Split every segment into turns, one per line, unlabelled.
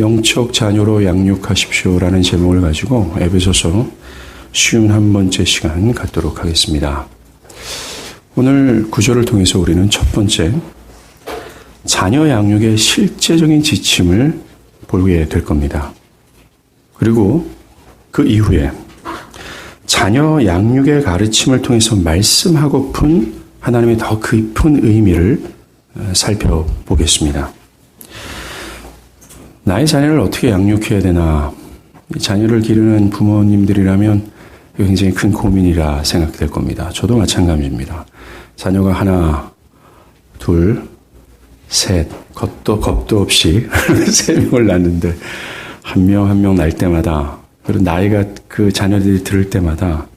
영적 자녀로 양육하십시오라는 제목을 가지고 에베소서 51번째 시간 갖도록 하겠습니다. 오늘 구절을 통해서 우리는 첫 번째 자녀 양육의 실제적인 지침을 보게 될 겁니다. 그리고 그 이후에 자녀 양육의 가르침을 통해서 말씀하고픈 하나님의 더 깊은 의미를 살펴보겠습니다. 나의 자녀를 어떻게 양육해야 되나, 자녀를 기르는 부모님들이라면 굉장히 큰 고민이라 생각될 겁니다. 저도 마찬가지입니다. 자녀가 하나, 둘, 셋, 겁도 없이 세 명을 낳는데 한 명 낳을 때마다, 그리고 나이가 그 자녀들이 들을 때마다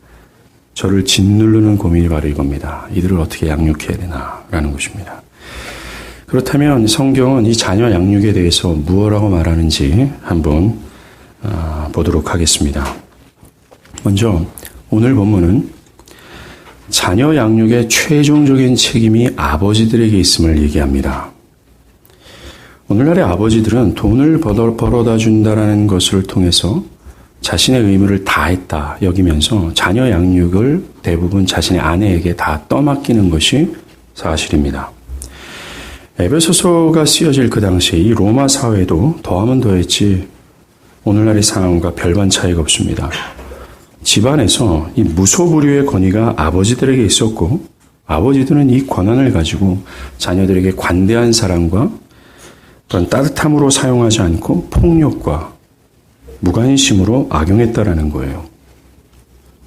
저를 짓누르는 고민이 바로 이겁니다. 이들을 어떻게 양육해야 되나라는 것입니다. 그렇다면 성경은 이 자녀 양육에 대해서 무엇라고 말하는지 한번 보도록 하겠습니다. 먼저 오늘 본문은 자녀 양육의 최종적인 책임이 아버지들에게 있음을 얘기합니다. 오늘날의 아버지들은 돈을 벌어다 준다라는 것을 통해서 자신의 의무를 다했다 여기면서 자녀 양육을 대부분 자신의 아내에게 다 떠맡기는 것이 사실입니다. 에베소서가 쓰여질 그 당시에 이 로마 사회도 더하면 더했지 오늘날의 상황과 별반 차이가 없습니다. 집안에서 이 무소불위의 권위가 아버지들에게 있었고, 아버지들은 이 권한을 가지고 자녀들에게 관대한 사랑과 그런 따뜻함으로 사용하지 않고 폭력과 무관심으로 악용했다라는 거예요.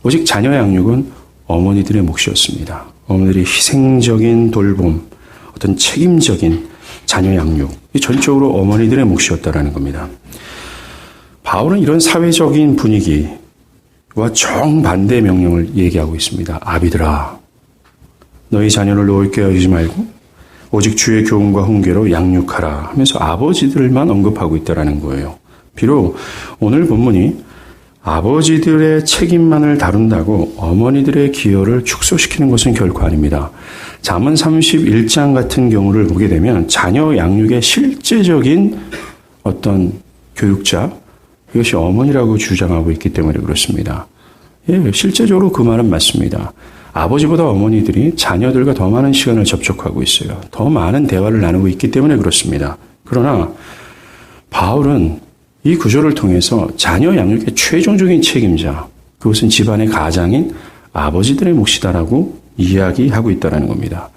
오직 자녀 양육은 어머니들의 몫이었습니다. 어머니들이 희생적인 돌봄, 어떤 책임적인 자녀 양육, 이 전적으로 어머니들의 몫이었다라는 겁니다. 바울은 이런 사회적인 분위기와 정반대 명령을 얘기하고 있습니다. 아비들아, 너희 자녀를 노엽게 여기지 말고 오직 주의 교훈과 훈계로 양육하라 하면서 아버지들만 언급하고 있다라는 거예요. 비록 오늘 본문이 아버지들의 책임만을 다룬다고 어머니들의 기여를 축소시키는 것은 결코 아닙니다. 잠언 31장 같은 경우를 보게 되면 자녀 양육의 실제적인 어떤 교육자, 이것이 어머니라고 주장하고 있기 때문에 그렇습니다. 예, 실제적으로 그 말은 맞습니다. 아버지보다 어머니들이 자녀들과 더 많은 시간을 접촉하고 있어요. 더 많은 대화를 나누고 있기 때문에 그렇습니다. 그러나 바울은 이 구조를 통해서 자녀 양육의 최종적인 책임자, 그것은 집안의 가장인 아버지들의 몫이다라고 이야기하고 있다는 겁니다.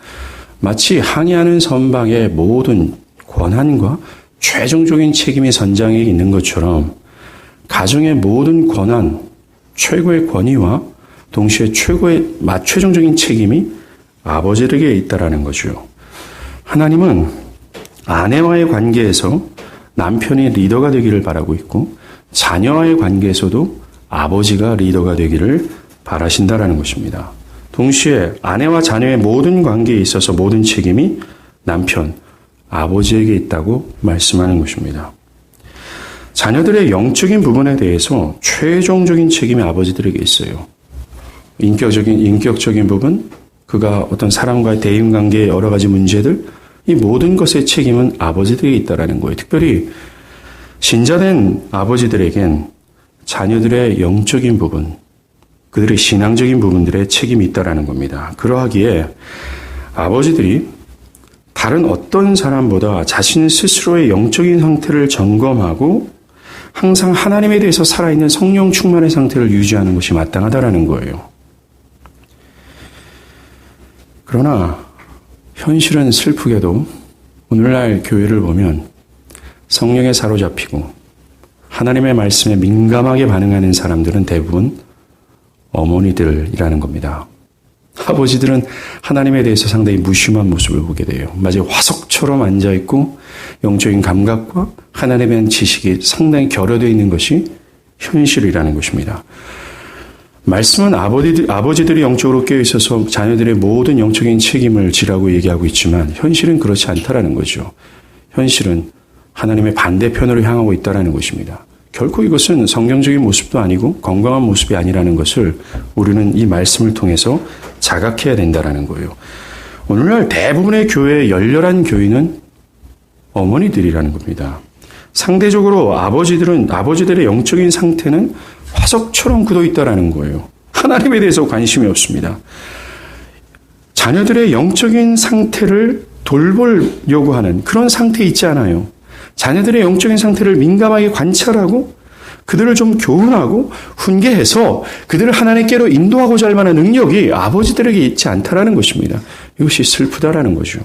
마치 항해하는 선박의 모든 권한과 최종적인 책임이 선장에게 있는 것처럼 가정의 모든 권한, 최고의 권위와 동시에 최종적인 책임이 아버지에게 있다라는 거죠. 하나님은 아내와의 관계에서 남편이 리더가 되기를 바라고 있고, 자녀와의 관계에서도 아버지가 리더가 되기를 바라신다라는 것입니다. 동시에 아내와 자녀의 모든 관계에 있어서 모든 책임이 남편, 아버지에게 있다고 말씀하는 것입니다. 자녀들의 영적인 부분에 대해서 최종적인 책임이 아버지들에게 있어요. 인격적인 부분, 그가 어떤 사람과의 대인관계의 여러 가지 문제들, 이 모든 것의 책임은 아버지들에게 있다는 거예요. 특별히 신자된 아버지들에겐 자녀들의 영적인 부분, 그들의 신앙적인 부분들의 책임이 있다는 겁니다. 그러하기에 아버지들이 다른 어떤 사람보다 자신 스스로의 영적인 상태를 점검하고 항상 하나님에 대해서 살아있는 성령 충만의 상태를 유지하는 것이 마땅하다는 거예요. 그러나 현실은 슬프게도 오늘날 교회를 보면 성령에 사로잡히고 하나님의 말씀에 민감하게 반응하는 사람들은 대부분 어머니들이라는 겁니다. 아버지들은 하나님에 대해서 상당히 무심한 모습을 보게 돼요. 마치 화석처럼 앉아있고 영적인 감각과 하나님에 대한 지식이 상당히 결여되어 있는 것이 현실이라는 것입니다. 말씀은 아버지들이 영적으로 깨어있어서 자녀들의 모든 영적인 책임을 지라고 얘기하고 있지만 현실은 그렇지 않다라는 거죠. 현실은 하나님의 반대편으로 향하고 있다는 것입니다. 결코 이것은 성경적인 모습도 아니고 건강한 모습이 아니라는 것을 우리는 이 말씀을 통해서 자각해야 된다는 거예요. 오늘날 대부분의 교회의 열렬한 교인은 어머니들이라는 겁니다. 상대적으로 아버지들의 영적인 상태는 화석처럼 굳어 있다라는 거예요. 하나님에 대해서 관심이 없습니다. 자녀들의 영적인 상태를 돌보려고 하는 그런 상태에 있지 않아요. 자녀들의 영적인 상태를 민감하게 관찰하고 그들을 좀 교훈하고 훈계해서 그들을 하나님께로 인도하고자 할 만한 능력이 아버지들에게 있지 않다라는 것입니다. 이것이 슬프다라는 거죠.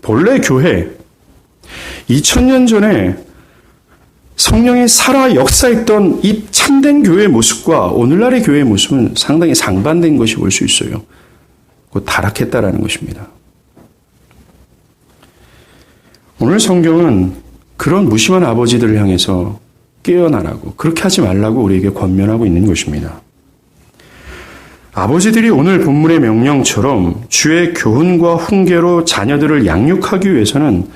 본래 교회 2000년 전에 성령이 살아 역사했던 이 참된 교회의 모습과 오늘날의 교회의 모습은 상당히 상반된 것이 볼 수 있어요. 곧 타락했다라는 것입니다. 오늘 성경은 그런 무심한 아버지들을 향해서 깨어나라고, 그렇게 하지 말라고 우리에게 권면하고 있는 것입니다. 아버지들이 오늘 본문의 명령처럼 주의 교훈과 훈계로 자녀들을 양육하기 위해서는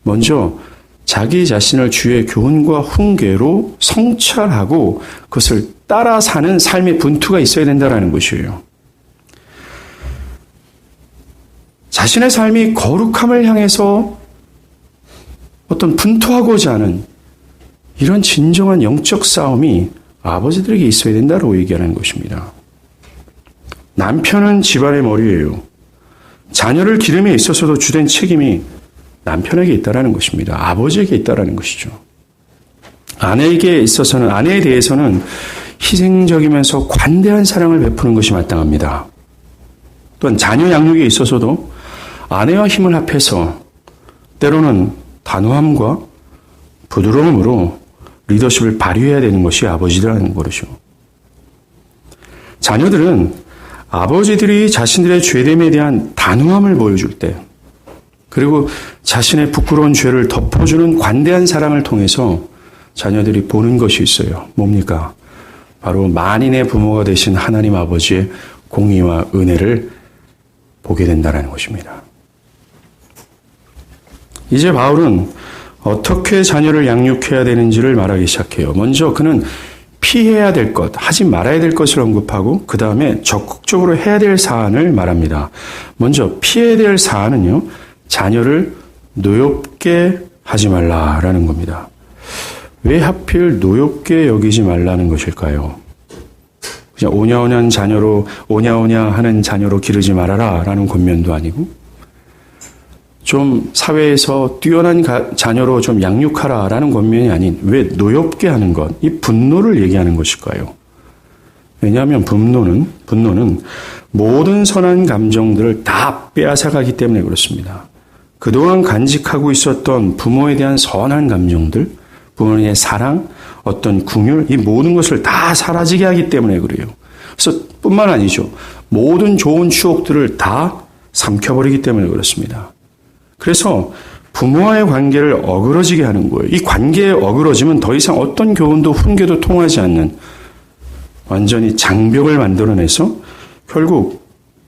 먼저 자기 자신을 주의 교훈과 훈계로 성찰하고 그것을 따라 사는 삶의 분투가 있어야 된다는 것이에요. 자신의 삶이 거룩함을 향해서 어떤 분투하고자 하는 이런 진정한 영적 싸움이 아버지들에게 있어야 된다고 얘기하는 것입니다. 남편은 집안의 머리예요. 자녀를 기름에 있어서도 주된 책임이 남편에게 있다라는 것입니다. 아버지에게 있다라는 것이죠. 아내에 대해서는 희생적이면서 관대한 사랑을 베푸는 것이 마땅합니다. 또한 자녀 양육에 있어서도 아내와 힘을 합해서 때로는 단호함과 부드러움으로 리더십을 발휘해야 되는 것이 아버지들이라는 거죠. 자녀들은 아버지들이 자신들의 죄됨에 대한 단호함을 보여줄 때, 그리고 자신의 부끄러운 죄를 덮어주는 관대한 사랑을 통해서 자녀들이 보는 것이 있어요. 뭡니까? 바로 만인의 부모가 되신 하나님 아버지의 공의와 은혜를 보게 된다는 것입니다. 이제 바울은 어떻게 자녀를 양육해야 되는지를 말하기 시작해요. 먼저 그는 피해야 될 것, 하지 말아야 될 것을 언급하고 그 다음에 적극적으로 해야 될 사안을 말합니다. 먼저 피해야 될 사안은요, 자녀를 노엽게 하지 말라라는 겁니다. 왜 하필 노엽게 여기지 말라는 것일까요? 그냥 오냐오냐 하는 자녀로 기르지 말아라라는 권면도 아니고, 좀 사회에서 뛰어난 자녀로 좀 양육하라라는 권면이 아닌 왜 노엽게 하는 것, 이 분노를 얘기하는 것일까요? 왜냐하면 분노는 모든 선한 감정들을 다 빼앗아가기 때문에 그렇습니다. 그동안 간직하고 있었던 부모에 대한 선한 감정들, 부모의 사랑, 어떤 긍휼, 이 모든 것을 다 사라지게 하기 때문에 그래요. 그래서 뿐만 아니죠. 모든 좋은 추억들을 다 삼켜버리기 때문에 그렇습니다. 그래서 부모와의 관계를 어그러지게 하는 거예요. 이 관계에 어그러지면 더 이상 어떤 교훈도 훈계도 통하지 않는 완전히 장벽을 만들어내서 결국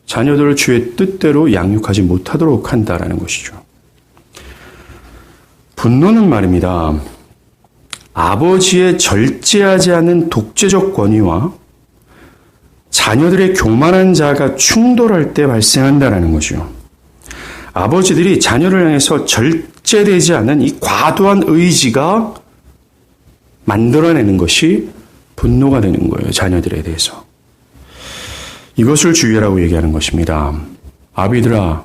자녀들을 주의 뜻대로 양육하지 못하도록 한다라는 것이죠. 분노는 말입니다. 아버지의 절제하지 않는 독재적 권위와 자녀들의 교만한 자아가 충돌할 때 발생한다라는 거죠. 아버지들이 자녀를 향해서 절제되지 않는 이 과도한 의지가 만들어내는 것이 분노가 되는 거예요. 자녀들에 대해서. 이것을 주의하라고 얘기하는 것입니다. 아비들아,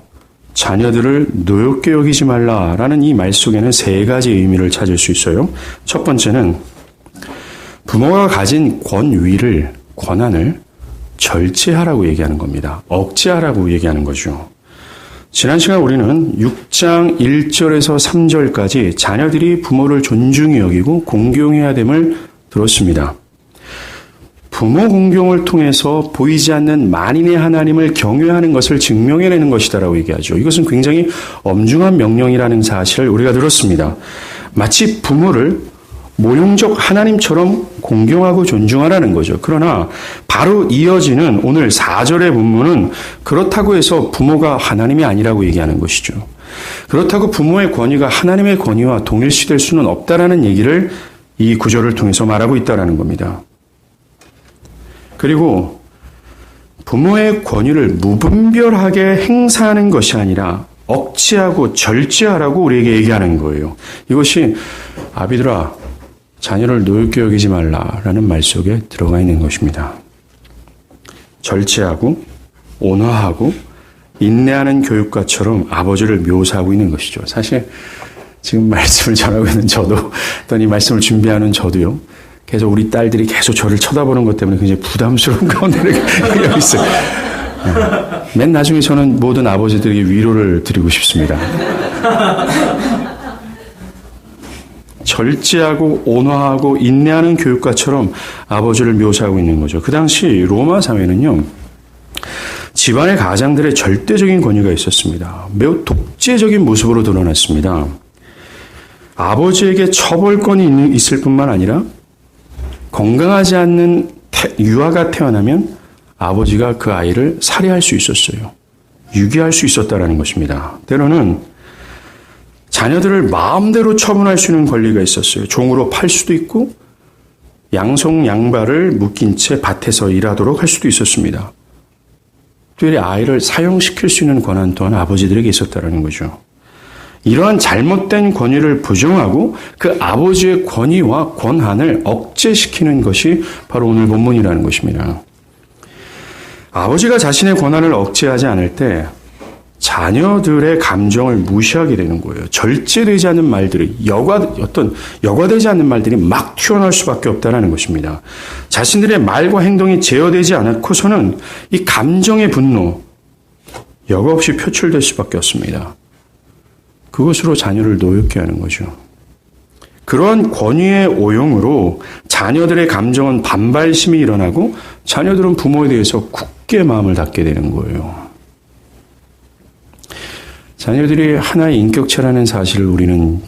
자녀들을 노엽게 여기지 말라라는 이 말 속에는 세 가지 의미를 찾을 수 있어요. 첫 번째는 부모가 가진 권한을 절제하라고 얘기하는 겁니다. 억제하라고 얘기하는 거죠. 지난 시간 우리는 6장 1절에서 3절까지 자녀들이 부모를 존중히 여기고 공경해야 됨을 들었습니다. 부모 공경을 통해서 보이지 않는 만인의 하나님을 경외하는 것을 증명해내는 것이다라고 얘기하죠. 이것은 굉장히 엄중한 명령이라는 사실을 우리가 들었습니다. 마치 부모를 모형적 하나님처럼 공경하고 존중하라는 거죠. 그러나 바로 이어지는 오늘 4절의 본문은 그렇다고 해서 부모가 하나님이 아니라고 얘기하는 것이죠. 그렇다고 부모의 권위가 하나님의 권위와 동일시될 수는 없다라는 얘기를 이 구절을 통해서 말하고 있다는 겁니다. 그리고 부모의 권위를 무분별하게 행사하는 것이 아니라 억제하고 절제하라고 우리에게 얘기하는 거예요. 이것이 아비들아 자녀를 노엽게 여기지 말라라는 말 속에 들어가 있는 것입니다. 절제하고 온화하고 인내하는 교육과처럼 아버지를 묘사하고 있는 것이죠. 사실 지금 말씀을 전하고 있는 저도 어떤 이 말씀을 준비하는 저도요. 계속 우리 딸들이 계속 저를 쳐다보는 것 때문에 굉장히 부담스러운 가운데 여기 있어요. 맨 나중에 저는 모든 아버지들에게 위로를 드리고 싶습니다. 절제하고 온화하고 인내하는 교육과처럼 아버지를 묘사하고 있는 거죠. 그 당시 로마 사회는요. 집안의 가장들의 절대적인 권위가 있었습니다. 매우 독재적인 모습으로 드러났습니다. 아버지에게 처벌권이 있을 뿐만 아니라 건강하지 않는 유아가 태어나면 아버지가 그 아이를 살해할 수 있었어요. 유기할 수 있었다는 것입니다. 때로는 자녀들을 마음대로 처분할 수 있는 권리가 있었어요. 종으로 팔 수도 있고 양손 양발을 묶인 채 밭에서 일하도록 할 수도 있었습니다. 특별히 아이를 사형시킬 수 있는 권한 또한 아버지들에게 있었다는 거죠. 이러한 잘못된 권위를 부정하고 그 아버지의 권위와 권한을 억제시키는 것이 바로 오늘 본문이라는 것입니다. 아버지가 자신의 권한을 억제하지 않을 때 자녀들의 감정을 무시하게 되는 거예요. 절제되지 않는 말들이 여과되지 않는 말들이 막 튀어나올 수밖에 없다는 것입니다. 자신들의 말과 행동이 제어되지 않고서는 이 감정의 분노 여과 없이 표출될 수밖에 없습니다. 그것으로 자녀를 노엽게 하는 거죠. 그러한 권위의 오용으로 자녀들의 감정은 반발심이 일어나고 자녀들은 부모에 대해서 굳게 마음을 닫게 되는 거예요. 자녀들이 하나의 인격체라는 사실을 우리는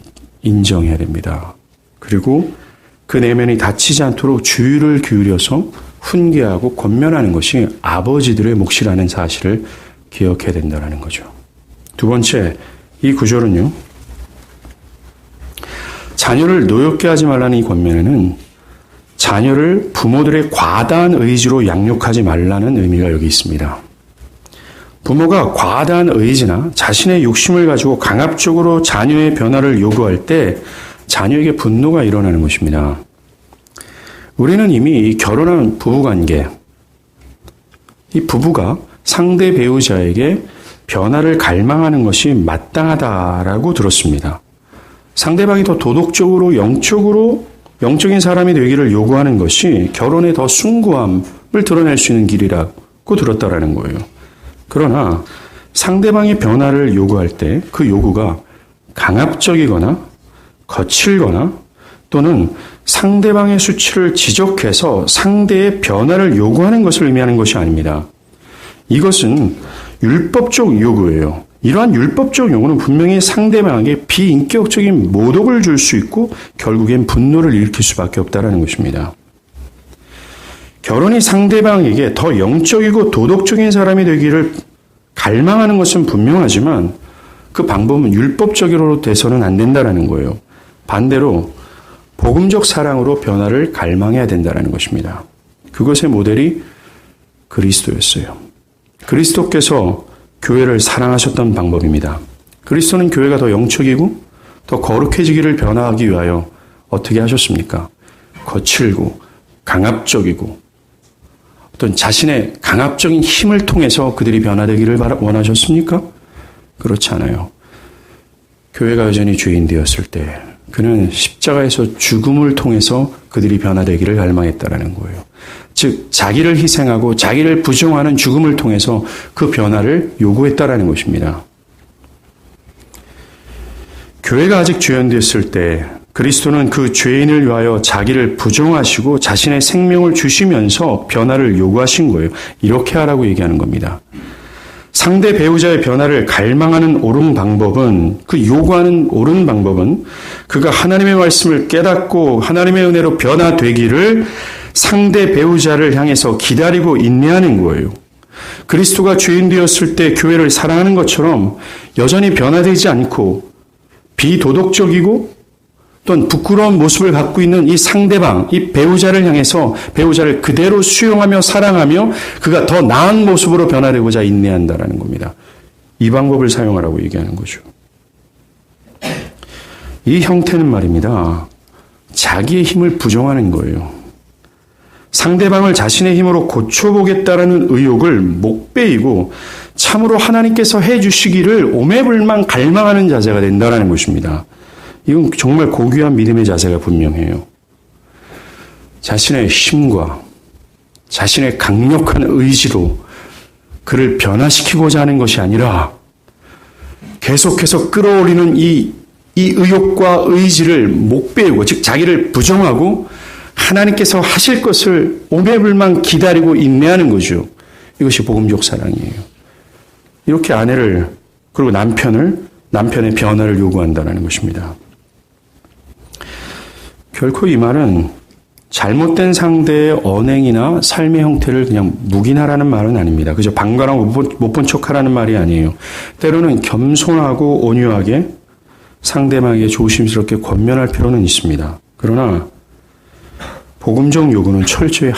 인정해야 됩니다. 그리고 그 내면이 다치지 않도록 주의를 기울여서 훈계하고 권면하는 것이 아버지들의 몫이라는 사실을 기억해야 된다는 거죠. 두 번째, 이 구절은요. 자녀를 노엽게 하지 말라는 이 권면에는 자녀를 부모들의 과다한 의지로 양육하지 말라는 의미가 여기 있습니다. 부모가 과다한 의지나 자신의 욕심을 가지고 강압적으로 자녀의 변화를 요구할 때 자녀에게 분노가 일어나는 것입니다. 우리는 이미 결혼한 부부관계, 이 부부가 상대 배우자에게 변화를 갈망하는 것이 마땅하다라고 들었습니다. 상대방이 더 도덕적으로 영적인 사람이 되기를 요구하는 것이 결혼의 더 숭고함을 드러낼 수 있는 길이라고 들었다라는 거예요. 그러나 상대방이 변화를 요구할 때 그 요구가 강압적이거나 거칠거나 또는 상대방의 수치를 지적해서 상대의 변화를 요구하는 것을 의미하는 것이 아닙니다. 이것은 율법적 요구예요. 이러한 율법적 요구는 분명히 상대방에게 비인격적인 모독을 줄 수 있고 결국엔 분노를 일으킬 수밖에 없다는 것입니다. 결혼이 상대방에게 더 영적이고 도덕적인 사람이 되기를 갈망하는 것은 분명하지만 그 방법은 율법적으로 돼서는 안 된다는 거예요. 반대로 복음적 사랑으로 변화를 갈망해야 된다는 것입니다. 그것의 모델이 그리스도였어요. 그리스도께서 교회를 사랑하셨던 방법입니다. 그리스도는 교회가 더 영적이고 더 거룩해지기를 변화하기 위하여 어떻게 하셨습니까? 거칠고 강압적이고 어떤 자신의 강압적인 힘을 통해서 그들이 변화되기를 원하셨습니까? 그렇지 않아요. 교회가 여전히 죄인 되었을 때 그는 십자가에서 죽음을 통해서 그들이 변화되기를 갈망했다라는 거예요. 즉 자기를 희생하고 자기를 부정하는 죽음을 통해서 그 변화를 요구했다라는 것입니다. 교회가 아직 죄인되었을 때 그리스도는 그 죄인을 위하여 자기를 부정하시고 자신의 생명을 주시면서 변화를 요구하신 거예요. 이렇게 하라고 얘기하는 겁니다. 상대 배우자의 변화를 갈망하는 옳은 방법은, 그 요구하는 옳은 방법은 그가 하나님의 말씀을 깨닫고 하나님의 은혜로 변화되기를 상대 배우자를 향해서 기다리고 인내하는 거예요. 그리스도가 죄인 되었을 때 교회를 사랑하는 것처럼 여전히 변화되지 않고 비도덕적이고 또는 부끄러운 모습을 갖고 있는 이 상대방, 이 배우자를 향해서 배우자를 그대로 수용하며 사랑하며 그가 더 나은 모습으로 변화되고자 인내한다라는 겁니다. 이 방법을 사용하라고 얘기하는 거죠. 이 형태는 말입니다. 자기의 힘을 부정하는 거예요. 상대방을 자신의 힘으로 고쳐보겠다라는 의욕을 목베이고 참으로 하나님께서 해주시기를 오매불망 갈망하는 자세가 된다는 것입니다. 이건 정말 고귀한 믿음의 자세가 분명해요. 자신의 힘과 자신의 강력한 의지로 그를 변화시키고자 하는 것이 아니라 계속해서 끌어올리는 이 의욕과 의지를 목베이고, 즉 자기를 부정하고 하나님께서 하실 것을 오매불망 기다리고 인내하는 거죠. 이것이 복음적 사랑이에요. 이렇게 아내를, 그리고 남편의 변화를 요구한다는 것입니다. 결코 이 말은 잘못된 상대의 언행이나 삶의 형태를 그냥 묵인하라는 말은 아닙니다. 그저 방관하고 못 본 척하라는 말이 아니에요. 때로는 겸손하고 온유하게 상대방에게 조심스럽게 권면할 필요는 있습니다. 그러나 복음적 요구는 철저히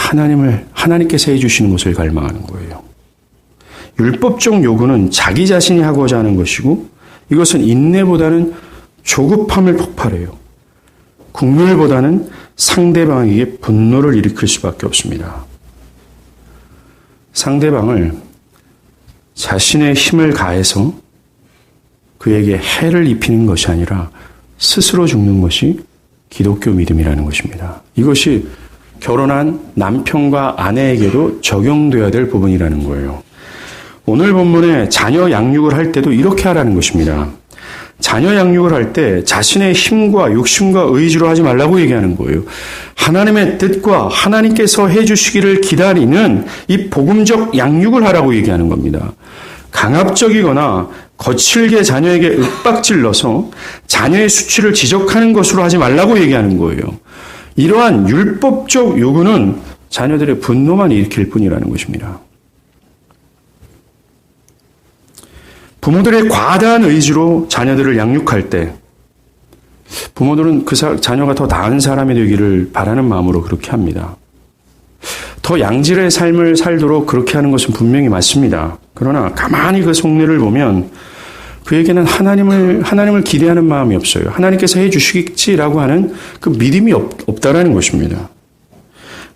하나님께서 해주시는 것을 갈망하는 거예요. 율법적 요구는 자기 자신이 하고자 하는 것이고, 이것은 인내보다는 조급함을 폭발해요. 국률보다는 상대방에게 분노를 일으킬 수밖에 없습니다. 상대방을 자신의 힘을 가해서 그에게 해를 입히는 것이 아니라 스스로 죽는 것이 기독교 믿음이라는 것입니다. 이것이 결혼한 남편과 아내에게도 적용돼야 될 부분이라는 거예요. 오늘 본문에 자녀 양육을 할 때도 이렇게 하라는 것입니다. 자녀 양육을 할 때 자신의 힘과 욕심과 의지로 하지 말라고 얘기하는 거예요. 하나님의 뜻과 하나님께서 해주시기를 기다리는 이 복음적 양육을 하라고 얘기하는 겁니다. 강압적이거나 거칠게 자녀에게 윽박질러서 자녀의 수치를 지적하는 것으로 하지 말라고 얘기하는 거예요. 이러한 율법적 요구는 자녀들의 분노만 일으킬 뿐이라는 것입니다. 부모들의 과다한 의지로 자녀들을 양육할 때 부모들은 그 자녀가 더 나은 사람이 되기를 바라는 마음으로 그렇게 합니다. 더 양질의 삶을 살도록 그렇게 하는 것은 분명히 맞습니다. 그러나 가만히 그 속내를 보면 그에게는 하나님을 기대하는 마음이 없어요. 하나님께서 해주시겠지라고 하는 그 믿음이 없다라는 것입니다.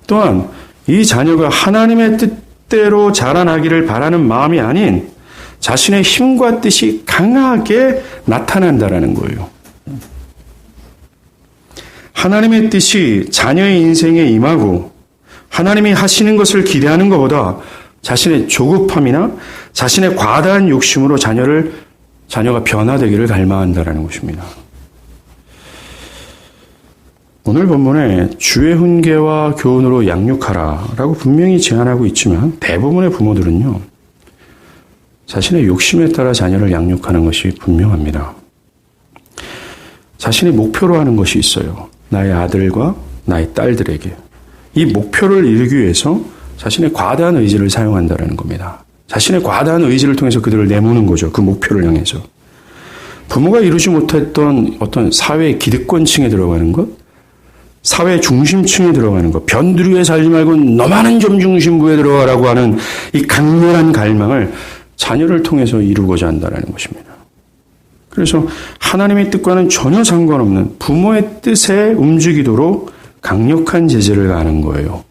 또한 이 자녀가 하나님의 뜻대로 자라나기를 바라는 마음이 아닌 자신의 힘과 뜻이 강하게 나타난다라는 거예요. 하나님의 뜻이 자녀의 인생에 임하고 하나님이 하시는 것을 기대하는 것보다 자신의 조급함이나 자신의 과다한 욕심으로 자녀가 변화되기를 갈망한다라는 것입니다. 오늘 본문에 주의 훈계와 교훈으로 양육하라라고 분명히 제안하고 있지만 대부분의 부모들은요, 자신의 욕심에 따라 자녀를 양육하는 것이 분명합니다. 자신이 목표로 하는 것이 있어요. 나의 아들과 나의 딸들에게. 이 목표를 이루기 위해서 자신의 과다한 의지를 사용한다는 겁니다. 자신의 과다한 의지를 통해서 그들을 내모는 거죠. 그 목표를 향해서. 부모가 이루지 못했던 어떤 사회 기득권층에 들어가는 것, 사회 중심층에 들어가는 것, 변두리에 살지 말고 너만은 좀 중심부에 들어가라고 하는 이 강렬한 갈망을 자녀를 통해서 이루고자 한다는 것입니다. 그래서 하나님의 뜻과는 전혀 상관없는 부모의 뜻에 움직이도록 강력한 제재를 가하는 거예요.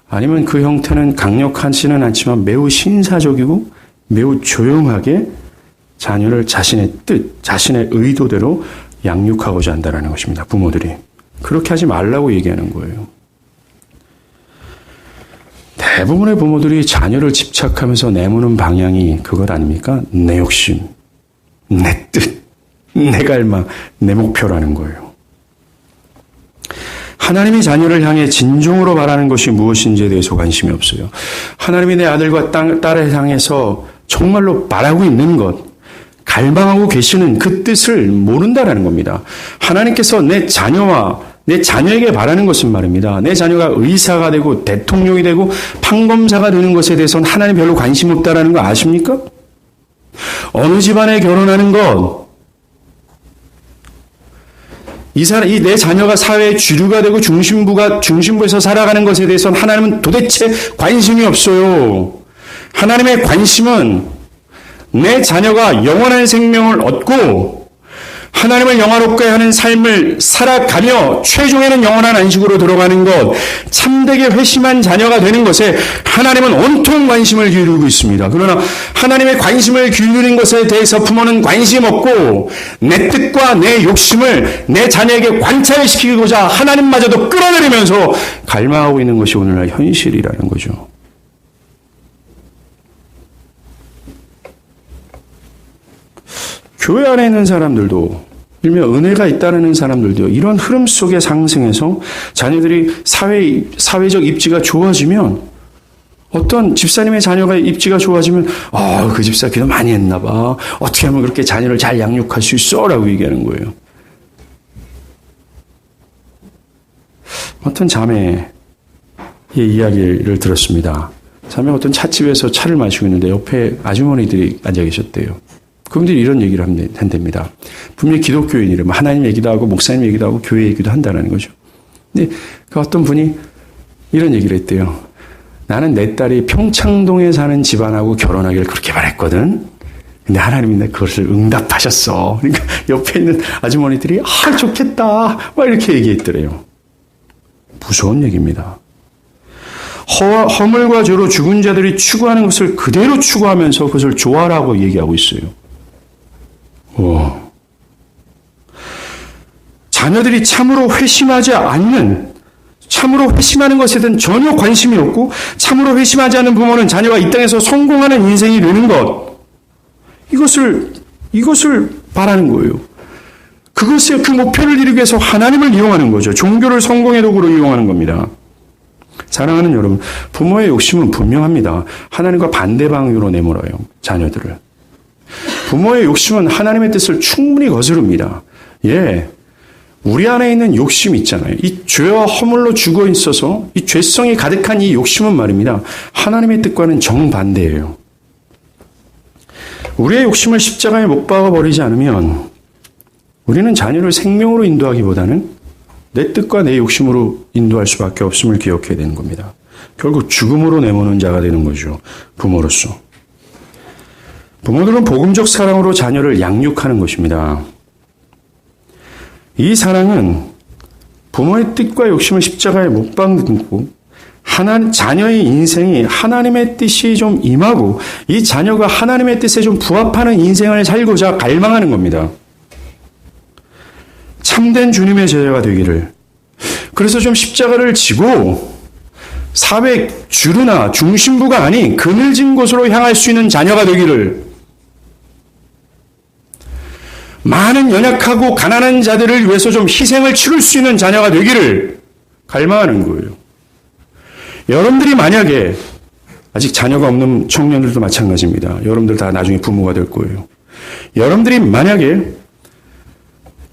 아니면 그 형태는 강력하지는 않지만 매우 신사적이고 매우 조용하게 자녀를 자신의 뜻, 자신의 의도대로 양육하고자 한다는 것입니다. 부모들이. 그렇게 하지 말라고 얘기하는 거예요. 대부분의 부모들이 자녀를 집착하면서 내모는 방향이 그것 아닙니까? 내 욕심, 내 뜻, 내 갈망, 내 목표라는 거예요. 하나님이 자녀를 향해 진정으로 바라는 것이 무엇인지에 대해서 관심이 없어요. 하나님이 내 아들과 딸을 향해서 정말로 바라고 있는 것, 갈망하고 계시는 그 뜻을 모른다라는 겁니다. 하나님께서 내 자녀에게 바라는 것은 말입니다. 내 자녀가 의사가 되고 대통령이 되고 판검사가 되는 것에 대해서는 하나님 별로 관심 없다라는 거 아십니까? 어느 집안에 결혼하는 것, 내 자녀가 사회의 주류가 되고 중심부에서 살아가는 것에 대해서는 하나님은 도대체 관심이 없어요. 하나님의 관심은 내 자녀가 영원한 생명을 얻고 하나님을 영화롭게 하는 삶을 살아가며 최종에는 영원한 안식으로 들어가는 것, 참되게 회심한 자녀가 되는 것에 하나님은 온통 관심을 기울이고 있습니다. 그러나 하나님의 관심을 기울이는 것에 대해서 부모는 관심 없고 내 뜻과 내 욕심을 내 자녀에게 관찰시키고자 하나님마저도 끌어내리면서 갈망하고 있는 것이 오늘날 현실이라는 거죠. 교회 안에 있는 사람들도, 일명 은혜가 있다는 사람들도 이런 흐름 속에 상승해서 자녀들이 사회적 입지가 좋아지면, 어떤 집사님의 자녀가 입지가 좋아지면 그 집사 기도 많이 했나 봐. 어떻게 하면 그렇게 자녀를 잘 양육할 수 있어? 라고 얘기하는 거예요. 어떤 자매의 이야기를 들었습니다. 자매가 어떤 찻집에서 차를 마시고 있는데 옆에 아주머니들이 앉아 계셨대요. 그분들이 이런 얘기를 한답니다. 분명히 기독교인이래. 하나님 얘기도 하고 목사님 얘기도 하고 교회 얘기도 한다는 거죠. 근데 그 어떤 분이 이런 얘기를 했대요. 나는 내 딸이 평창동에 사는 집안하고 결혼하기를 그렇게 바랬거든. 근데 하나님이 그것을 응답하셨어. 그러니까 옆에 있는 아주머니들이 좋겠다 막 이렇게 얘기했더래요. 무서운 얘기입니다. 허물과 죄로 죽은 자들이 추구하는 것을 그대로 추구하면서 그것을 좋아라고 얘기하고 있어요. 자녀들이 참으로 회심하지 않는, 참으로 회심하는 것에 대한 전혀 관심이 없고 참으로 회심하지 않는 부모는 자녀가 이 땅에서 성공하는 인생이 되는 것, 이것을 바라는 거예요. 그 목표를 이루기 위해서 하나님을 이용하는 거죠. 종교를 성공의 도구로 이용하는 겁니다. 사랑하는 여러분, 부모의 욕심은 분명합니다. 하나님과 반대 방향으로 내몰아요, 자녀들을. 부모의 욕심은 하나님의 뜻을 충분히 거스릅니다. 우리 안에 있는 욕심 있잖아요. 이 죄와 허물로 죽어 있어서 이 죄성이 가득한 이 욕심은 말입니다. 하나님의 뜻과는 정반대예요. 우리의 욕심을 십자가에 못 박아버리지 않으면 우리는 자녀를 생명으로 인도하기보다는 내 뜻과 내 욕심으로 인도할 수밖에 없음을 기억해야 되는 겁니다. 결국 죽음으로 내모는 자가 되는 거죠. 부모로서. 부모들은 복음적 사랑으로 자녀를 양육하는 것입니다. 이 사랑은 부모의 뜻과 욕심을 십자가에 못 박고 자녀의 인생이 하나님의 뜻이 좀 임하고 이 자녀가 하나님의 뜻에 좀 부합하는 인생을 살고자 갈망하는 겁니다. 참된 주님의 제자가 되기를. 그래서 좀 십자가를 지고 사회 주류나 중심부가 아닌 그늘진 곳으로 향할 수 있는 자녀가 되기를. 많은 연약하고 가난한 자들을 위해서 좀 희생을 치를 수 있는 자녀가 되기를 갈망하는 거예요. 여러분들이 만약에 아직 자녀가 없는 청년들도 마찬가지입니다. 여러분들 다 나중에 부모가 될 거예요. 여러분들이 만약에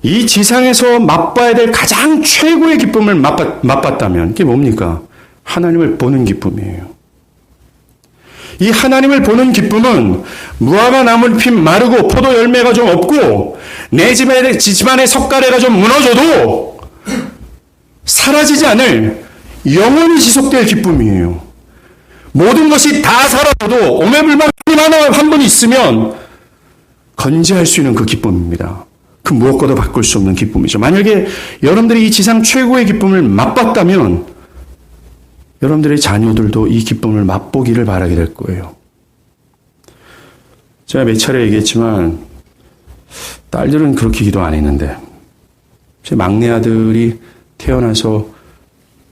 이 지상에서 맛봐야 될 가장 최고의 기쁨을 맛봤다면 그게 뭡니까? 하나님을 보는 기쁨이에요. 이 하나님을 보는 기쁨은 무화과 나무잎이 마르고 포도 열매가 좀 없고 내 집안의 석가래가 좀 무너져도 사라지지 않을 영원히 지속될 기쁨이에요. 모든 것이 다 사라져도 오매불망 하나 한 번 있으면 건재할 수 있는 그 기쁨입니다. 그 무엇과도 바꿀 수 없는 기쁨이죠. 만약에 여러분들이 이 지상 최고의 기쁨을 맛봤다면 여러분들의 자녀들도 이 기쁨을 맛보기를 바라게 될 거예요. 제가 몇 차례 얘기했지만 딸들은 그렇게 기도 안 했는데 제 막내 아들이 태어나서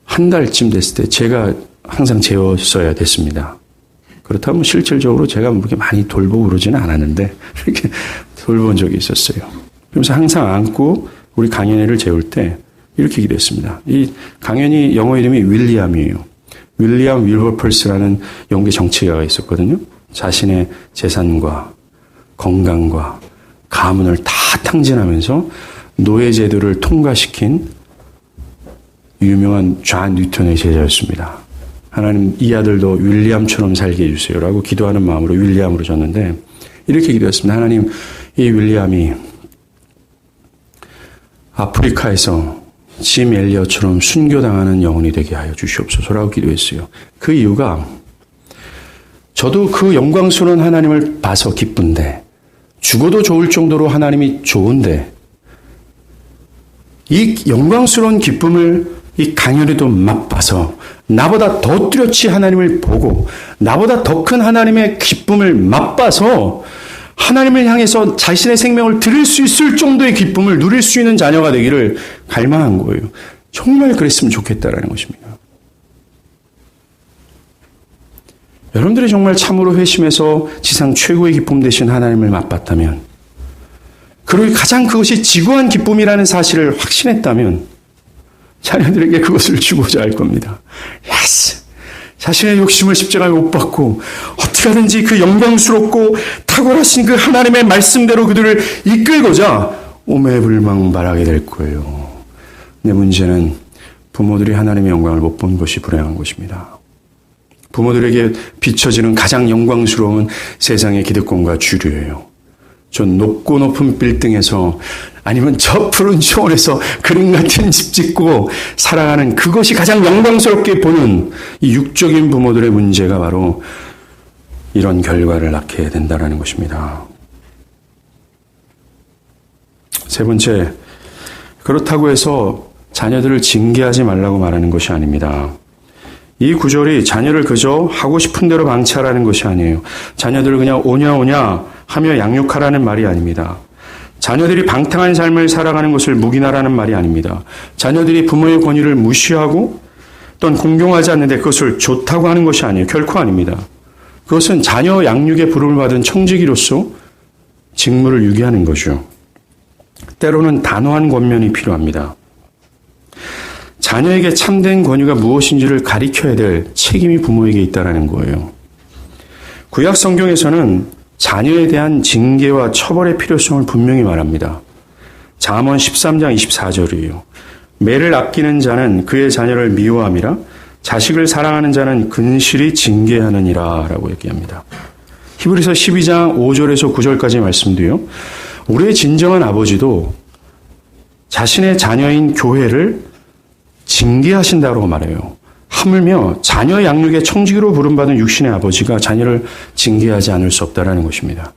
한 달쯤 됐을 때 제가 항상 재웠어야 됐습니다. 그렇다면 실질적으로 제가 그렇게 많이 돌보고 그러지는 않았는데 이렇게 돌본 적이 있었어요. 그래서 항상 안고 우리 강연회를 재울 때 이렇게 기도했습니다. 이 강연이 영어 이름이 윌리엄이에요. 윌리엄 윌버펄스라는 영국의 정치가가 있었거든요. 자신의 재산과 건강과 가문을 다 탕진하면서 노예제도를 통과시킨 유명한 존 뉴턴의 제자였습니다. 하나님 이 아들도 윌리엄처럼 살게 해주세요라고 기도하는 마음으로 윌리엄으로 줬는데 이렇게 기도했습니다. 하나님, 이 윌리엄이 아프리카에서 짐 엘리엇처럼 순교당하는 영혼이 되게 하여 주시옵소서라고 기도했어요. 그 이유가 저도 그 영광스러운 하나님을 봐서 기쁜데, 죽어도 좋을 정도로 하나님이 좋은데, 이 영광스러운 기쁨을 이 강연에도 맛봐서 나보다 더 뚜렷이 하나님을 보고 나보다 더 큰 하나님의 기쁨을 맛봐서 하나님을 향해서 자신의 생명을 드릴 수 있을 정도의 기쁨을 누릴 수 있는 자녀가 되기를 갈망한 거예요. 정말 그랬으면 좋겠다라는 것입니다. 여러분들이 정말 참으로 회심해서 지상 최고의 기쁨 되신 하나님을 맛봤다면, 그리고 가장 그것이 지구한 기쁨이라는 사실을 확신했다면 자녀들에게 그것을 주고자 할 겁니다. 예스! 자신의 욕심을 십자가에 못 박고 어떻게 하든지 그 영광스럽고 탁월하신 그 하나님의 말씀대로 그들을 이끌고자 오매불망발하게 될 거예요. 근데 문제는 부모들이 하나님의 영광을 못 본 것이 불행한 것입니다. 부모들에게 비춰지는 가장 영광스러운 세상의 기득권과 주류예요. 저 높고 높은 빌딩에서 아니면 저 푸른 초원에서 그림 같은 집 짓고 살아가는 그것이 가장 영광스럽게 보는 이 육적인 부모들의 문제가 바로 이런 결과를 낳게 된다는 것입니다. 세 번째, 그렇다고 해서 자녀들을 징계하지 말라고 말하는 것이 아닙니다. 이 구절이 자녀를 그저 하고 싶은 대로 방치하라는 것이 아니에요. 자녀들을 그냥 오냐 하며 양육하라는 말이 아닙니다. 자녀들이 방탕한 삶을 살아가는 것을 묵인하라는 말이 아닙니다. 자녀들이 부모의 권위를 무시하고 또는 공경하지 않는데 그것을 좋다고 하는 것이 아니에요. 결코 아닙니다. 그것은 자녀 양육에 부름을 받은 청지기로서 직무를 유기하는 거죠. 때로는 단호한 권면이 필요합니다. 자녀에게 참된 권위가 무엇인지를 가리켜야 될 책임이 부모에게 있다는 거예요. 구약 성경에서는 자녀에 대한 징계와 처벌의 필요성을 분명히 말합니다. 잠언 13장 24절이에요. 매를 아끼는 자는 그의 자녀를 미워함이라 자식을 사랑하는 자는 근실히 징계하느니라 라고 얘기합니다. 히브리서 12장 5절에서 9절까지 말씀도요. 우리의 진정한 아버지도 자신의 자녀인 교회를 징계하신다고 말해요. 하물며 자녀 양육의 청지기로 부름받은 육신의 아버지가 자녀를 징계하지 않을 수 없다는 것입니다.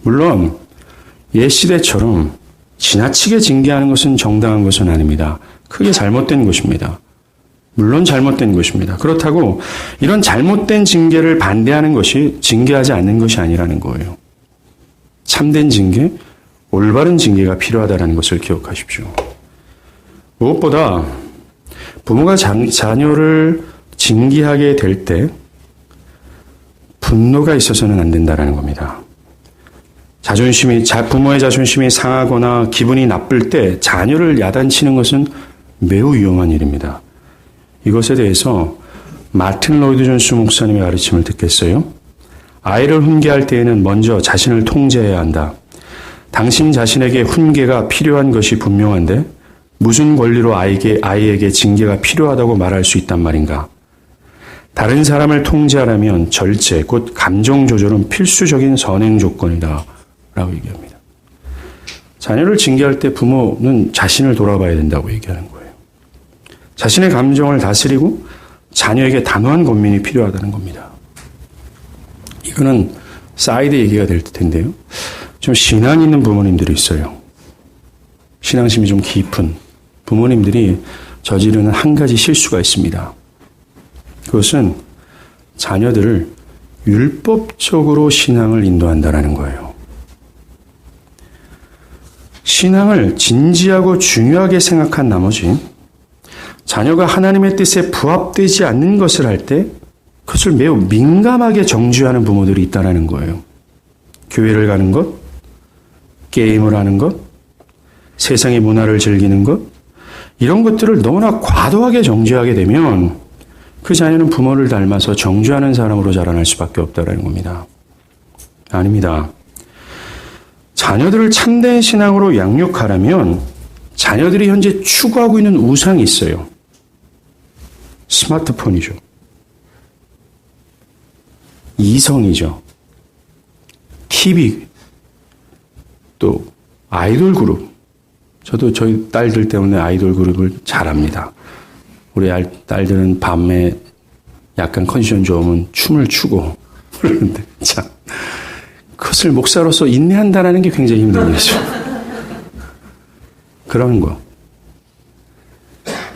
물론 옛 시대처럼 지나치게 징계하는 것은 정당한 것은 아닙니다. 크게 잘못된 것입니다. 물론 잘못된 것입니다. 그렇다고 이런 잘못된 징계를 반대하는 것이 징계하지 않는 것이 아니라는 거예요. 참된 징계, 올바른 징계가 필요하다는 것을 기억하십시오. 무엇보다 부모가 자녀를 징계하게 될 때 분노가 있어서는 안 된다는 겁니다. 부모의 자존심이 상하거나 기분이 나쁠 때 자녀를 야단치는 것은 매우 위험한 일입니다. 이것에 대해서 마틴 로이드 존스 목사님의 가르침을 듣겠어요? 아이를 훈계할 때에는 먼저 자신을 통제해야 한다. 당신 자신에게 훈계가 필요한 것이 분명한데 무슨 권리로 아이에게 징계가 필요하다고 말할 수 있단 말인가? 다른 사람을 통제하려면 절제, 곧 감정 조절은 필수적인 선행 조건이다 라고 얘기합니다. 자녀를 징계할 때 부모는 자신을 돌아봐야 된다고 얘기하는 거예요. 자신의 감정을 다스리고 자녀에게 단호한 권면이 필요하다는 겁니다. 이거는 사이드 얘기가 될 텐데요. 좀 신앙 있는 부모님들이 있어요. 신앙심이 좀 깊은 부모님들이 저지르는 한 가지 실수가 있습니다. 그것은 자녀들을 율법적으로 신앙을 인도한다는 거예요. 신앙을 진지하고 중요하게 생각한 나머지 자녀가 하나님의 뜻에 부합되지 않는 것을 할 때 그것을 매우 민감하게 정죄하는 부모들이 있다는 거예요. 교회를 가는 것, 게임을 하는 것, 세상의 문화를 즐기는 것, 이런 것들을 너무나 과도하게 정죄하게 되면 그 자녀는 부모를 닮아서 정죄하는 사람으로 자라날 수밖에 없다는 겁니다. 아닙니다. 자녀들을 참된 신앙으로 양육하려면 자녀들이 현재 추구하고 있는 우상이 있어요. 스마트폰이죠. 이성이죠. TV, 또 아이돌 그룹. 저도 저희 딸들 때문에 아이돌 그룹을 잘합니다. 우리 딸들은 밤에 약간 컨디션 좋으면 춤을 추고 그런데 참 그것을 목사로서 인내한다는 게 굉장히 힘든 일이죠. 그런 거.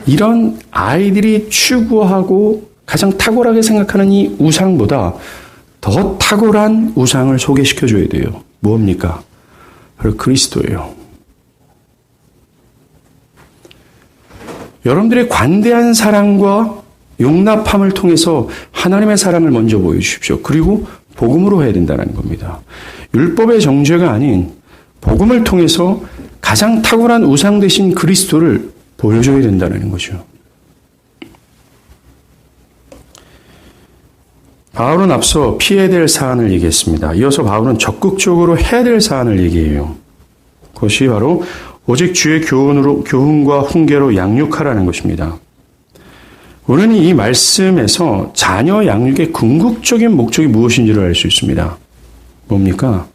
이런 아이들이 추구하고 가장 탁월하게 생각하는 이 우상보다 더 탁월한 우상을 소개시켜줘야 돼요. 뭡니까? 바로 그리스도예요. 여러분들의 관대한 사랑과 용납함을 통해서 하나님의 사랑을 먼저 보여주십시오. 그리고 복음으로 해야 된다는 겁니다. 율법의 정죄가 아닌 복음을 통해서 가장 탁월한 우상 되신 그리스도를 보여줘야 된다는 거죠. 바울은 앞서 피해야 될 사안을 얘기했습니다. 이어서 바울은 적극적으로 해야 될 사안을 얘기해요. 그것이 바로 오직 주의 교훈과 훈계로 양육하라는 것입니다. 우리는 이 말씀에서 자녀 양육의 궁극적인 목적이 무엇인지를 알 수 있습니다. 뭡니까?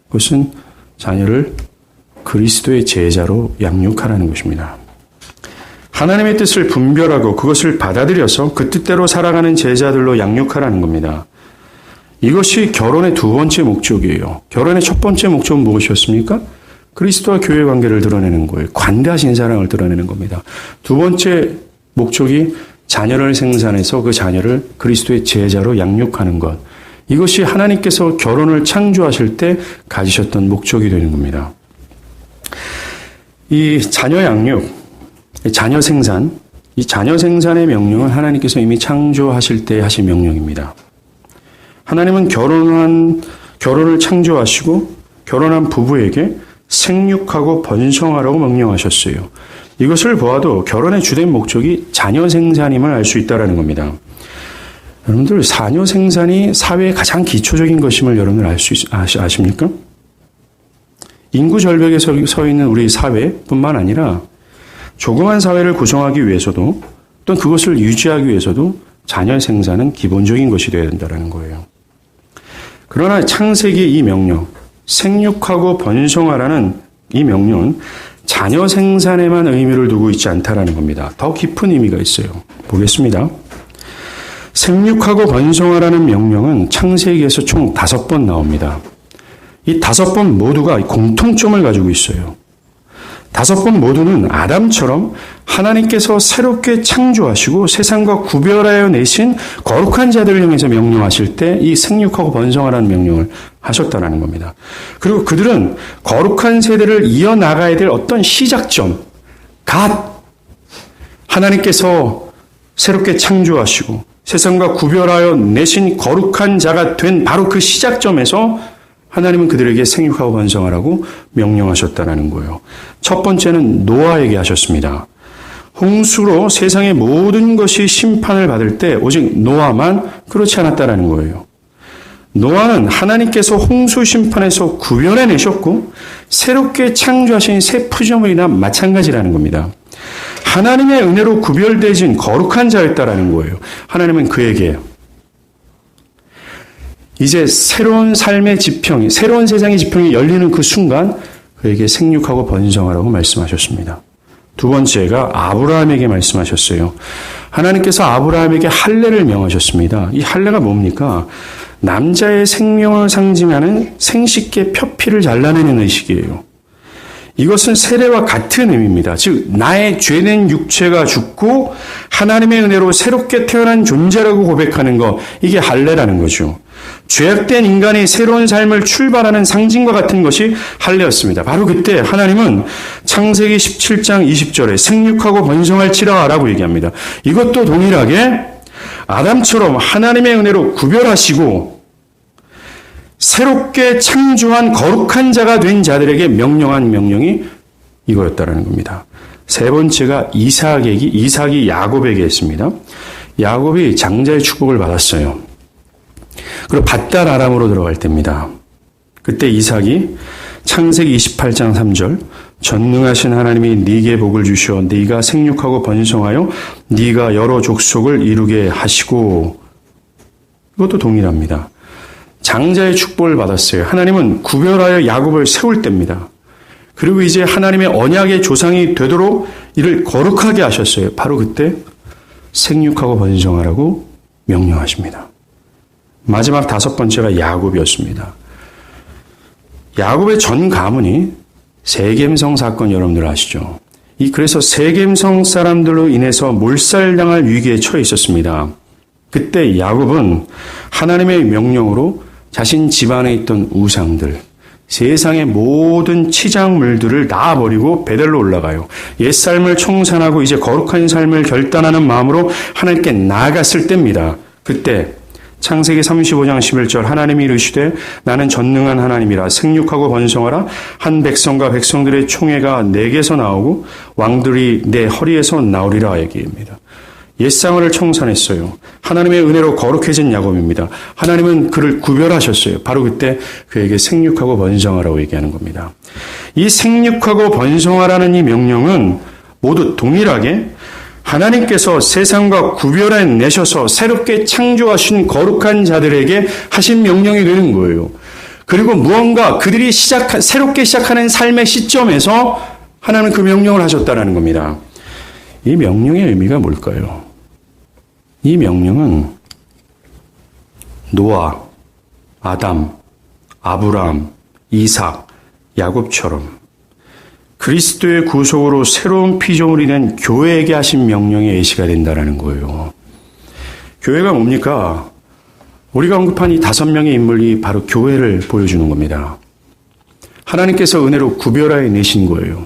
그것은 자녀를 그리스도의 제자로 양육하라는 것입니다. 하나님의 뜻을 분별하고 그것을 받아들여서 그 뜻대로 살아가는 제자들로 양육하라는 겁니다. 이것이 결혼의 두 번째 목적이에요. 결혼의 첫 번째 목적은 무엇이었습니까? 그리스도와 교회 관계를 드러내는 거예요. 관대하신 사랑을 드러내는 겁니다. 두 번째 목적이 자녀를 생산해서 그 자녀를 그리스도의 제자로 양육하는 것. 이것이 하나님께서 결혼을 창조하실 때 가지셨던 목적이 되는 겁니다. 이 자녀 양육, 자녀 생산, 이 자녀 생산의 명령은 하나님께서 이미 창조하실 때 하신 명령입니다. 하나님은 결혼을 창조하시고 결혼한 부부에게 생육하고 번성하라고 명령하셨어요. 이것을 보아도 결혼의 주된 목적이 자녀 생산임을 알 수 있다는 겁니다. 여러분들 자녀 생산이 사회의 가장 기초적인 것임을 여러분들 아십니까? 인구 절벽에 서 있는 우리 사회뿐만 아니라 조그만 사회를 구성하기 위해서도 또는 그것을 유지하기 위해서도 자녀 생산은 기본적인 것이 되어야 된다는 거예요. 그러나 창세기의 이 명령, 생육하고 번성하라는 이 명령은 자녀 생산에만 의미를 두고 있지 않다라는 겁니다. 더 깊은 의미가 있어요. 보겠습니다. 생육하고 번성하라는 명령은 창세기에서 총 5번 나옵니다. 이 5번 모두가 공통점을 가지고 있어요. 5번 모두는 아담처럼 하나님께서 새롭게 창조하시고 세상과 구별하여 내신 거룩한 자들을 향해서 명령하실 때 이 생육하고 번성하라는 명령을 하셨다는 겁니다. 그리고 그들은 거룩한 세대를 이어나가야 될 어떤 시작점, 하나님께서 새롭게 창조하시고 세상과 구별하여 내신 거룩한 자가 된 바로 그 시작점에서 하나님은 그들에게 생육하고 번성하라고 명령하셨다는 거예요. 첫 번째는 노아에게 하셨습니다. 홍수로 세상의 모든 것이 심판을 받을 때 오직 노아만 그렇지 않았다는 거예요. 노아는 하나님께서 홍수 심판에서 구별해내셨고 새롭게 창조하신 새 피조물이나 마찬가지라는 겁니다. 하나님의 은혜로 구별되진 거룩한 자였다라는 거예요. 하나님은 그에게 이제 새로운 삶의 지평이, 새로운 세상의 지평이 열리는 그 순간 그에게 생육하고 번성하라고 말씀하셨습니다. 두 번째가 아브라함에게 말씀하셨어요. 하나님께서 아브라함에게 할례를 명하셨습니다. 이 할례가 뭡니까? 남자의 생명을 상징하는 생식계 표피를 잘라내는 의식이에요. 이것은 세례와 같은 의미입니다. 즉 나의 죄된 육체가 죽고 하나님의 은혜로 새롭게 태어난 존재라고 고백하는 것, 이게 할례라는 거죠. 죄악된 인간이 새로운 삶을 출발하는 상징과 같은 것이 할례였습니다. 바로 그때 하나님은 창세기 17장 20절에 생육하고 번성할지라 라고 얘기합니다. 이것도 동일하게 아담처럼 하나님의 은혜로 구별하시고 새롭게 창조한 거룩한 자가 된 자들에게 명령한 명령이 이거였다라는 겁니다. 세 번째가 이삭이 야곱에게 했습니다. 야곱이 장자의 축복을 받았어요. 그리고 밧단 아람으로 들어갈 때입니다. 그때 이삭이 창세기 28장 3절 전능하신 하나님이 네게 복을 주시어 네가 생육하고 번성하여 네가 여러 족속을 이루게 하시고, 이것도 동일합니다. 장자의 축복을 받았어요. 하나님은 구별하여 야곱을 세울 때입니다. 그리고 이제 하나님의 언약의 조상이 되도록 이를 거룩하게 하셨어요. 바로 그때 생육하고 번성하라고 명령하십니다. 마지막 다섯 번째가 야곱이었습니다. 야곱의 전 가문이 세겜성 사건 여러분들 아시죠? 그래서 세겜성 사람들로 인해서 몰살당할 위기에 처해 있었습니다. 그때 야곱은 하나님의 명령으로 자신 집안에 있던 우상들, 세상의 모든 치장물들을 놔버리고 베델로 올라가요. 옛삶을 청산하고 이제 거룩한 삶을 결단하는 마음으로 하나님께 나아갔을 때입니다. 그때 창세기 35장 11절 하나님이 이르시되 나는 전능한 하나님이라 생육하고 번성하라 한 백성과 백성들의 총회가 내게서 나오고 왕들이 내 허리에서 나오리라 얘기입니다. 옛상을 청산했어요. 하나님의 은혜로 거룩해진 야곱입니다. 하나님은 그를 구별하셨어요. 바로 그때 그에게 생육하고 번성하라고 얘기하는 겁니다. 이 생육하고 번성하라는 이 명령은 모두 동일하게 하나님께서 세상과 구별해 내셔서 새롭게 창조하신 거룩한 자들에게 하신 명령이 되는 거예요. 그리고 무언가 그들이 새롭게 시작하는 삶의 시점에서 하나님은 그 명령을 하셨다는 겁니다. 이 명령의 의미가 뭘까요? 이 명령은 노아, 아담, 아브라함, 이삭, 야곱처럼 그리스도의 구속으로 새로운 피조물이 된 교회에게 하신 명령의 예시가 된다는 거예요. 교회가 뭡니까? 우리가 언급한 이 5명의 인물이 바로 교회를 보여주는 겁니다. 하나님께서 은혜로 구별하여 내신 거예요.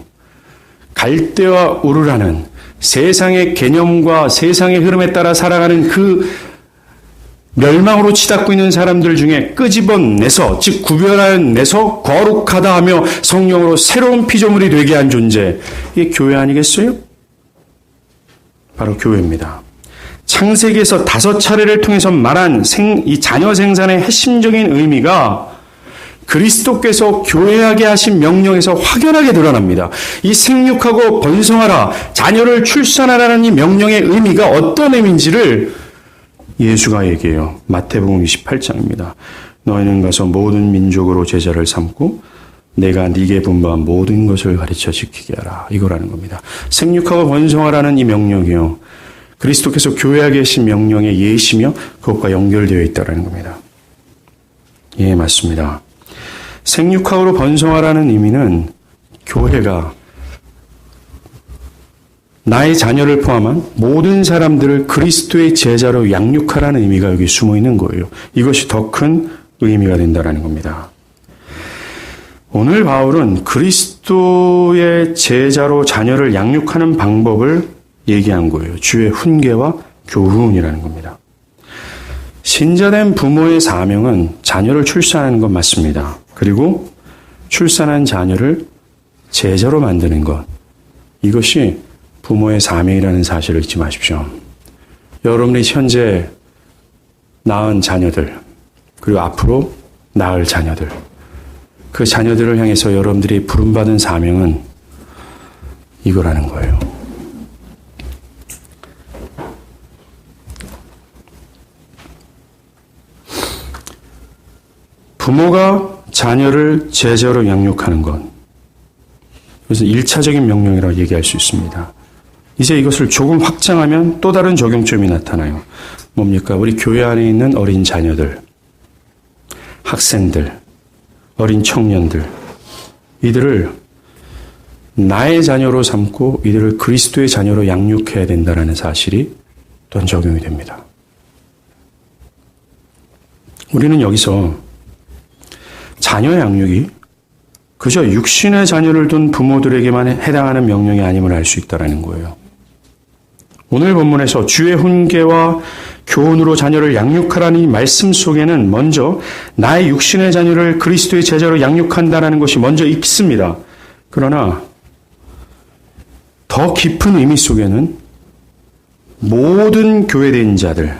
갈대와 우르라는 세상의 개념과 세상의 흐름에 따라 살아가는 그 멸망으로 치닫고 있는 사람들 중에 끄집어내서, 즉 구별해내서 거룩하다 하며 성령으로 새로운 피조물이 되게 한 존재, 이게 교회 아니겠어요? 바로 교회입니다. 창세기에서 5차례를 통해서 말한 이 자녀 생산의 핵심적인 의미가 그리스도께서 교회하게 하신 명령에서 확연하게 드러납니다. 이 생육하고 번성하라, 자녀를 출산하라는 이 명령의 의미가 어떤 의미인지를 예수가 얘기해요. 마태복음 28장입니다. 너희는 가서 모든 민족으로 제자를 삼고 내가 네게 분부한 모든 것을 가르쳐 지키게 하라. 이거라는 겁니다. 생육하고 번성하라는 이 명령이요, 그리스도께서 교회하게 하신 명령의 예시며 그것과 연결되어 있다는 겁니다. 예, 맞습니다. 생육하고 번성하라는 의미는 교회가 나의 자녀를 포함한 모든 사람들을 그리스도의 제자로 양육하라는 의미가 여기 숨어 있는 거예요. 이것이 더 큰 의미가 된다는 겁니다. 오늘 바울은 그리스도의 제자로 자녀를 양육하는 방법을 얘기한 거예요. 주의 훈계와 교훈이라는 겁니다. 신자된 부모의 사명은 자녀를 출산하는 것 맞습니다. 그리고 출산한 자녀를 제자로 만드는 것, 이것이 부모의 사명이라는 사실을 잊지 마십시오. 여러분이 현재 낳은 자녀들, 그리고 앞으로 낳을 자녀들, 그 자녀들을 향해서 여러분들이 부름받은 사명은 이거라는 거예요. 부모가 자녀를 제자로 양육하는 것, 그래서 1차적인 명령이라고 얘기할 수 있습니다. 이제 이것을 조금 확장하면 또 다른 적용점이 나타나요. 뭡니까? 우리 교회 안에 있는 어린 자녀들, 학생들, 어린 청년들, 이들을 나의 자녀로 삼고 이들을 그리스도의 자녀로 양육해야 된다는 사실이 또한 적용이 됩니다. 우리는 여기서 자녀 양육이 그저 육신의 자녀를 둔 부모들에게만 해당하는 명령이 아님을 알 수 있다는 거예요. 오늘 본문에서 주의 훈계와 교훈으로 자녀를 양육하라는 이 말씀 속에는 먼저 나의 육신의 자녀를 그리스도의 제자로 양육한다는 것이 먼저 있습니다. 그러나 더 깊은 의미 속에는 모든 교회된 자들이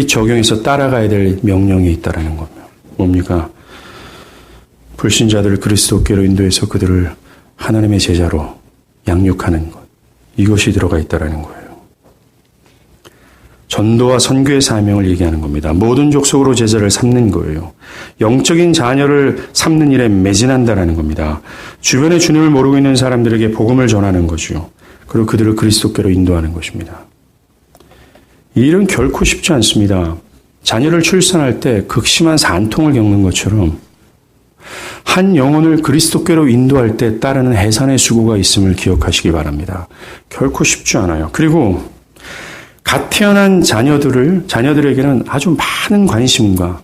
적용해서 따라가야 될 명령이 있다는 겁니다. 뭡니까? 불신자들을 그리스도께로 인도해서 그들을 하나님의 제자로 양육하는 것, 이것이 들어가 있다는 거예요. 전도와 선교의 사명을 얘기하는 겁니다. 모든 족속으로 제자를 삼는 거예요. 영적인 자녀를 삼는 일에 매진한다는 겁니다. 주변에 주님을 모르고 있는 사람들에게 복음을 전하는 것이요, 그리고 그들을 그리스도께로 인도하는 것입니다. 이 일은 결코 쉽지 않습니다. 자녀를 출산할 때 극심한 산통을 겪는 것처럼 한 영혼을 그리스도께로 인도할 때 따르는 해산의 수고가 있음을 기억하시기 바랍니다. 결코 쉽지 않아요. 그리고 갓 태어난 자녀들에게는 아주 많은 관심과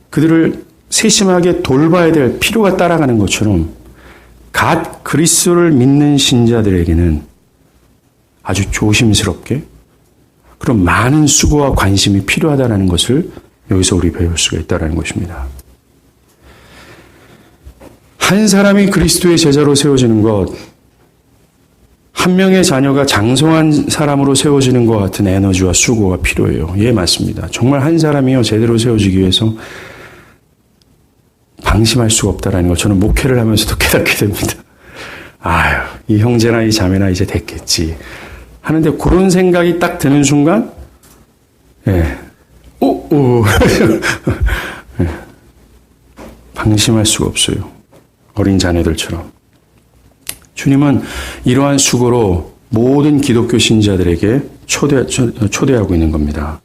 그들을 세심하게 돌봐야 될 필요가 따라가는 것처럼 갓 그리스도를 믿는 신자들에게는 아주 조심스럽게 그런 많은 수고와 관심이 필요하다는 것을 여기서 우리 배울 수가 있다는 것입니다. 한 사람이 그리스도의 제자로 세워지는 것, 한 명의 자녀가 장성한 사람으로 세워지는 것 같은 에너지와 수고가 필요해요. 예, 맞습니다. 정말 한 사람이요 제대로 세워지기 위해서 방심할 수가 없다라는 걸 저는 목회를 하면서도 깨닫게 됩니다. 아유, 이 형제나 이 자매나 이제 됐겠지 하는데 그런 생각이 딱 드는 순간, 예, 예, 방심할 수가 없어요. 어린 자녀들처럼. 주님은 이러한 수고로 모든 기독교 신자들에게 초대하고 있는 겁니다.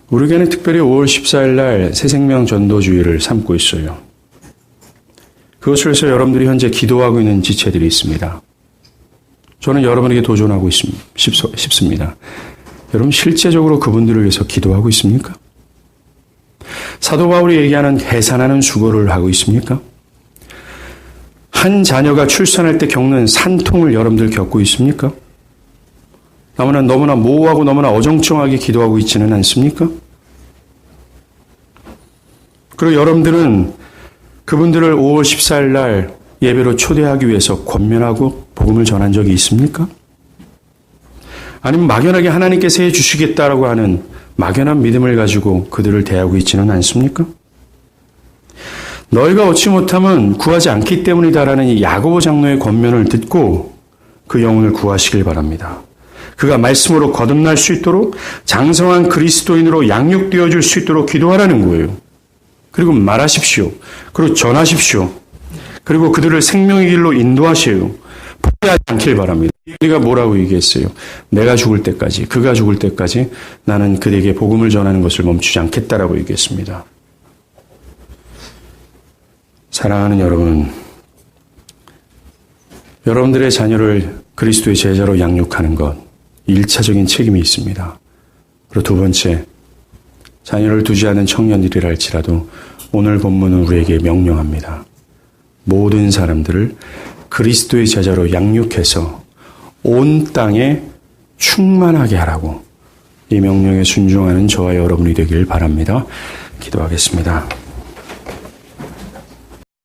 우리 교회는 특별히 5월 14일 날 새생명 전도주의를 삼고 있어요. 그것을 위해서 여러분들이 현재 기도하고 있는 지체들이 있습니다. 저는 여러분에게 도전하고 싶습니다. 여러분 실제적으로 그분들을 위해서 기도하고 있습니까? 사도 바울이 얘기하는 해산하는 수고를 하고 있습니까? 한 자녀가 출산할 때 겪는 산통을 여러분들 겪고 있습니까? 너무나 모호하고 너무나 어정쩡하게 기도하고 있지는 않습니까? 그리고 여러분들은 그분들을 5월 14일 날 예배로 초대하기 위해서 권면하고 복음을 전한 적이 있습니까? 아니면 막연하게 하나님께서 해주시겠다라고 하는 막연한 믿음을 가지고 그들을 대하고 있지는 않습니까? 너희가 얻지 못하면 구하지 않기 때문이다라는 이 야고보 장로의 권면을 듣고 그 영혼을 구하시길 바랍니다. 그가 말씀으로 거듭날 수 있도록 장성한 그리스도인으로 양육되어질 수 있도록 기도하라는 거예요. 그리고 말하십시오. 그리고 전하십시오. 그리고 그들을 생명의 길로 인도하세요. 포기하지 않길 바랍니다. 우리가 뭐라고 얘기했어요? 내가 죽을 때까지, 그가 죽을 때까지 나는 그에게 복음을 전하는 것을 멈추지 않겠다라고 얘기했습니다. 사랑하는 여러분, 여러분들의 자녀를 그리스도의 제자로 양육하는 것, 1차적인 책임이 있습니다. 그리고 두 번째, 자녀를 두지 않은 청년들이라 할지라도 오늘 본문은 우리에게 명령합니다. 모든 사람들을 그리스도의 제자로 양육해서 온 땅에 충만하게 하라고 이 명령에 순종하는 저와 여러분이 되길 바랍니다. 기도하겠습니다.